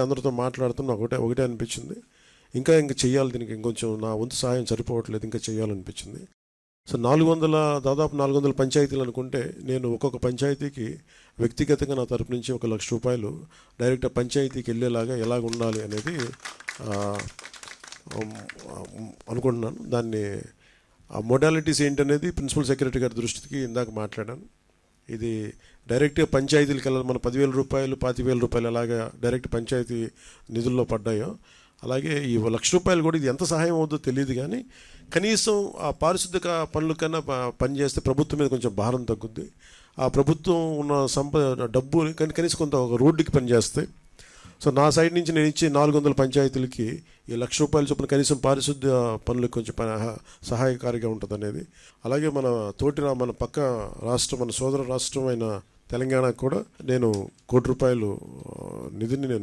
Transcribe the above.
అందరితో మాట్లాడుతున్నా ఒకటే ఒకటే అనిపించింది, ఇంకా చెయ్యాలి, దీనికి ఇంకొంచెం నా వంతు సహాయం సరిపోవట్లేదు, ఇంకా చేయాలనిపించింది. సో దాదాపు 400 పంచాయతీలు అనుకుంటే, నేను ఒక్కొక్క పంచాయతీకి వ్యక్తిగతంగా నా తరపు నుంచి ₹1,00,000 డైరెక్ట్ పంచాయతీకి వెళ్ళేలాగా ఎలాగ ఉండాలి అనేది అనుకుంటున్నాను. దాన్ని ఆ మోడాలిటీస్ ఏంటనేది ప్రిన్సిపల్ సెక్రటరీ గారి దృష్టికి ఇందాక మాట్లాడాను. ఇది డైరెక్ట్గా పంచాయతీలకు వెళ్ళాలి. మన ₹10,000 ₹25,000 ఎలాగా డైరెక్ట్ పంచాయతీ నిధుల్లో పడ్డాయో, అలాగే ఈ ₹1,00,000 కూడా ఇది ఎంత సహాయం అవుతుందో తెలియదు, కానీ కనీసం ఆ పారిశుద్ధ్య పనుల కన్నా పనిచేస్తే ప్రభుత్వం మీద కొంచెం భారం తగ్గుద్ది. ఆ ప్రభుత్వం ఉన్న డబ్బు కనీసం కొంత ఒక రోడ్డుకి పనిచేస్తే. సో నా సైడ్ నుంచి నేను ఇచ్చే 400 పంచాయతీలకి ఈ ₹1,00,000 చొప్పున కనీసం పారిశుద్ధ్య పనులకు కొంచెం సహాయకారిగా ఉంటుంది అనేది. అలాగే మన పక్క రాష్ట్రం, మన సోదర రాష్ట్రం అయిన తెలంగాణకు కూడా నేను ₹1,00,00,000 నిధిని నేను